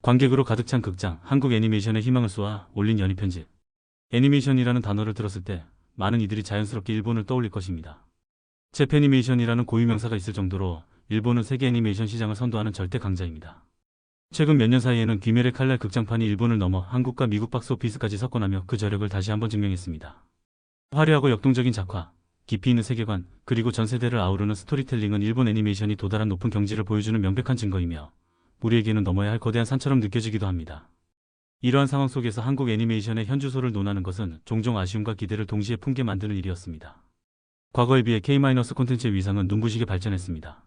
관객으로 가득 찬 극장, 한국 애니메이션의 희망을 쏘아 올린 연희 편집. 애니메이션이라는 단어를 들었을 때 많은 이들이 자연스럽게 일본을 떠올릴 것입니다. 재패니메이션이라는 고유명사가 있을 정도로 일본은 세계 애니메이션 시장을 선도하는 절대 강자입니다. 최근 몇 년 사이에는 귀멸의 칼날 극장판이 일본을 넘어 한국과 미국 박스오피스까지 석권하며 그 저력을 다시 한번 증명했습니다. 화려하고 역동적인 작화, 깊이 있는 세계관, 그리고 전 세대를 아우르는 스토리텔링은 일본 애니메이션이 도달한 높은 경지를 보여주는 명백한 증거이며 우리에게는 넘어야 할 거대한 산처럼 느껴지기도 합니다. 이러한 상황 속에서 한국 애니메이션의 현주소를 논하는 것은 종종 아쉬움과 기대를 동시에 품게 만드는 일이었습니다. 과거에 비해 K- 콘텐츠의 위상은 눈부시게 발전했습니다.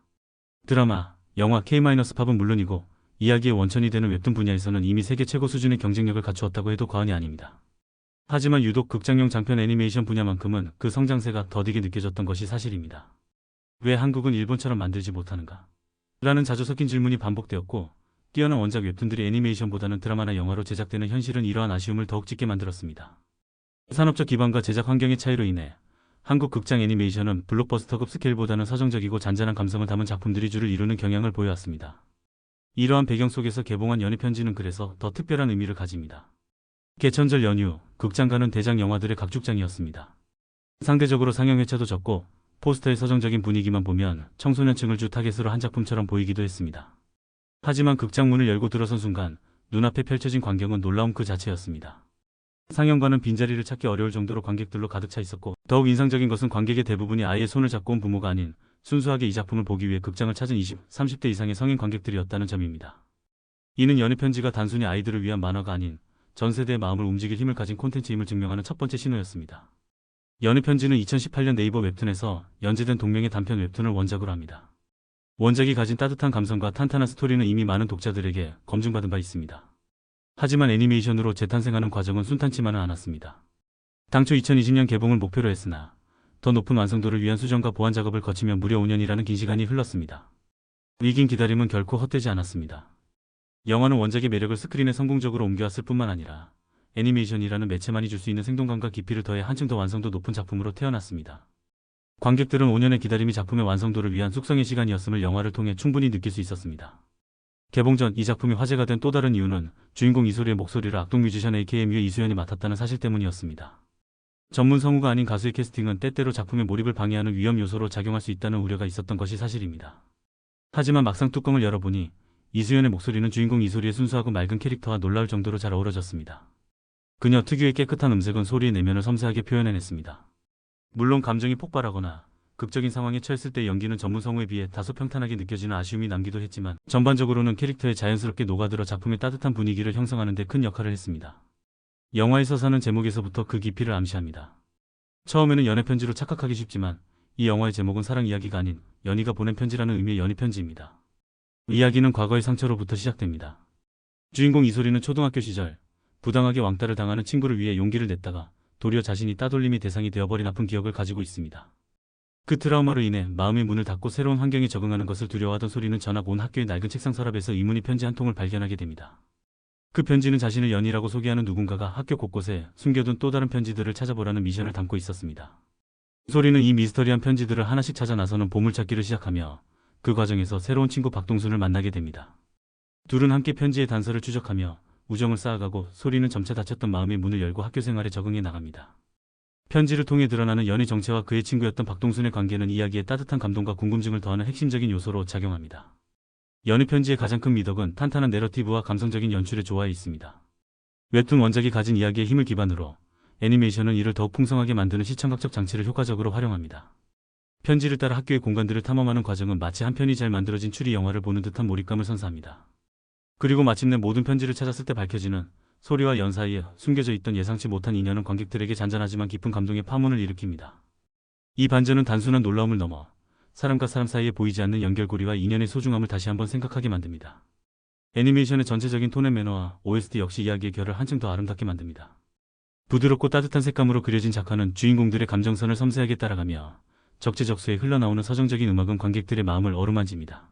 드라마, 영화, K-팝은 물론이고 이야기의 원천이 되는 웹툰 분야에서는 이미 세계 최고 수준의 경쟁력을 갖추었다고 해도 과언이 아닙니다. 하지만 유독 극장용 장편 애니메이션 분야만큼은 그 성장세가 더디게 느껴졌던 것이 사실입니다. 왜 한국은 일본처럼 만들지 못하는가? 라는 자주 섞인 질문이 반복되었고, 뛰어난 원작 웹툰들이 애니메이션보다는 드라마나 영화로 제작되는 현실은 이러한 아쉬움을 더욱 짙게 만들었습니다. 산업적 기반과 제작 환경의 차이로 인해 한국 극장 애니메이션은 블록버스터급 스케일보다는 서정적이고 잔잔한 감성을 담은 작품들이 주를 이루는 경향을 보여왔습니다. 이러한 배경 속에서 개봉한 연희 편지는 그래서 더 특별한 의미를 가집니다. 개천절 연휴, 극장 가는 대작 영화들의 각축장이었습니다. 상대적으로 상영 회차도 적고 포스터의 서정적인 분위기만 보면 청소년층을 주 타겟으로 한 작품처럼 보이기도 했습니다. 하지만 극장 문을 열고 들어선 순간 눈앞에 펼쳐진 광경은 놀라움 그 자체였습니다. 상영관은 빈자리를 찾기 어려울 정도로 관객들로 가득 차 있었고, 더욱 인상적인 것은 관객의 대부분이 아이의 손을 잡고 온 부모가 아닌 순수하게 이 작품을 보기 위해 극장을 찾은 20, 30대 이상의 성인 관객들이었다는 점입니다. 이는 연희 편지가 단순히 아이들을 위한 만화가 아닌 전 세대의 마음을 움직일 힘을 가진 콘텐츠임을 증명하는 첫 번째 신호였습니다. 연희 편지는 2018년 네이버 웹툰에서 연재된 동명의 단편 웹툰을 원작으로 합니다. 원작이 가진 따뜻한 감성과 탄탄한 스토리는 이미 많은 독자들에게 검증받은 바 있습니다. 하지만 애니메이션으로 재탄생하는 과정은 순탄치만은 않았습니다. 당초 2020년 개봉을 목표로 했으나 더 높은 완성도를 위한 수정과 보완 작업을 거치며 무려 5년이라는 긴 시간이 흘렀습니다. 이 긴 기다림은 결코 헛되지 않았습니다. 영화는 원작의 매력을 스크린에 성공적으로 옮겨왔을 뿐만 아니라 애니메이션이라는 매체만이 줄 수 있는 생동감과 깊이를 더해 한층 더 완성도 높은 작품으로 태어났습니다. 관객들은 5년의 기다림이 작품의 완성도를 위한 숙성의 시간이었음을 영화를 통해 충분히 느낄 수 있었습니다. 개봉 전 이 작품이 화제가 된 또 다른 이유는 주인공 이소리의 목소리를 악동 뮤지션 AKA 뮤 이수연이 맡았다는 사실 때문이었습니다. 전문 성우가 아닌 가수의 캐스팅은 때때로 작품의 몰입을 방해하는 위험 요소로 작용할 수 있다는 우려가 있었던 것이 사실입니다. 하지만 막상 뚜껑을 열어보니 이수연의 목소리는 주인공 이소리의 순수하고 맑은 캐릭터와 놀라울 정도로 잘 어우러졌습니다. 그녀 특유의 깨끗한 음색은 소리의 내면을 섬세하게 표현해냈습니다. 물론 감정이 폭발하거나 극적인 상황에 처했을 때 연기는 전문 성우에 비해 다소 평탄하게 느껴지는 아쉬움이 남기도 했지만 전반적으로는 캐릭터에 자연스럽게 녹아들어 작품의 따뜻한 분위기를 형성하는 데 큰 역할을 했습니다. 영화의 서사는 제목에서부터 그 깊이를 암시합니다. 처음에는 연애 편지로 착각하기 쉽지만 이 영화의 제목은 사랑 이야기가 아닌 연희가 보낸 편지라는 의미의 연희 편지입니다. 이야기는 과거의 상처로부터 시작됩니다. 주인공 이소리는 초등학교 시절 부당하게 왕따를 당하는 친구를 위해 용기를 냈다가 도리어 자신이 따돌림이 대상이 되어버린 아픈 기억을 가지고 있습니다. 그 트라우마로 인해 마음의 문을 닫고 새로운 환경에 적응하는 것을 두려워하던 소리는 전학 온 학교의 낡은 책상 서랍에서 이문희 편지 한 통을 발견하게 됩니다. 그 편지는 자신을 연희라고 소개하는 누군가가 학교 곳곳에 숨겨둔 또 다른 편지들을 찾아보라는 미션을 담고 있었습니다. 소리는 이 미스터리한 편지들을 하나씩 찾아 나서는 보물찾기를 시작하며 그 과정에서 새로운 친구 박동순을 만나게 됩니다. 둘은 함께 편지의 단서를 추적하며 우정을 쌓아가고 소리는 점차 닫혔던 마음의 문을 열고 학교 생활에 적응해 나갑니다. 편지를 통해 드러나는 연희 정체와 그의 친구였던 박동순의 관계는 이야기에 따뜻한 감동과 궁금증을 더하는 핵심적인 요소로 작용합니다. 연희 편지의 가장 큰 미덕은 탄탄한 내러티브와 감성적인 연출의 조화에 있습니다. 웹툰 원작이 가진 이야기의 힘을 기반으로 애니메이션은 이를 더욱 풍성하게 만드는 시청각적 장치를 효과적으로 활용합니다. 편지를 따라 학교의 공간들을 탐험하는 과정은 마치 한 편이 잘 만들어진 추리 영화를 보는 듯한 몰입감을 선사합니다. 그리고 마침내 모든 편지를 찾았을 때 밝혀지는 소리와 연 사이에 숨겨져 있던 예상치 못한 인연은 관객들에게 잔잔하지만 깊은 감동의 파문을 일으킵니다. 이 반전은 단순한 놀라움을 넘어 사람과 사람 사이에 보이지 않는 연결고리와 인연의 소중함을 다시 한번 생각하게 만듭니다. 애니메이션의 전체적인 톤 앤 매너와 OST 역시 이야기의 결을 한층 더 아름답게 만듭니다. 부드럽고 따뜻한 색감으로 그려진 작화는 주인공들의 감정선을 섬세하게 따라가며 적재적소에 흘러나오는 서정적인 음악은 관객들의 마음을 어루만집니다.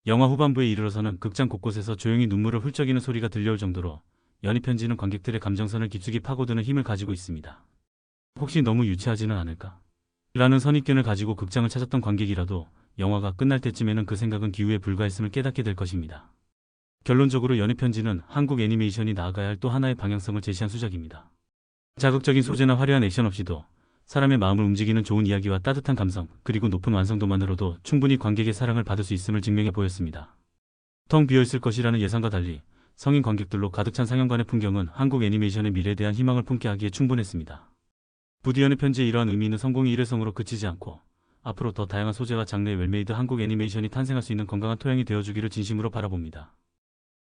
영화 후반부에 이르러서는 극장 곳곳에서 조용히 눈물을 훌쩍이는 소리가 들려올 정도로 연희 편지는 관객들의 감정선을 깊숙이 파고드는 힘을 가지고 있습니다. 혹시 너무 유치하지는 않을까? 라는 선입견을 가지고 극장을 찾았던 관객이라도 영화가 끝날 때쯤에는 그 생각은 기우에 불과했음을 깨닫게 될 것입니다. 결론적으로 연애편지는 한국 애니메이션이 나아가야 할 또 하나의 방향성을 제시한 수작입니다. 자극적인 소재나 화려한 액션 없이도 사람의 마음을 움직이는 좋은 이야기와 따뜻한 감성, 그리고 높은 완성도만으로도 충분히 관객의 사랑을 받을 수 있음을 증명해 보였습니다. 텅 비어있을 것이라는 예상과 달리 성인 관객들로 가득 찬 상영관의 풍경은 한국 애니메이션의 미래에 대한 희망을 품게 하기에 충분했습니다. 부디 연애편지의 이러한 의미 있는 성공이 일회성으로 그치지 않고 앞으로 더 다양한 소재와 장르의 웰메이드 한국 애니메이션이 탄생할 수 있는 건강한 토양이 되어주기를 진심으로 바라봅니다.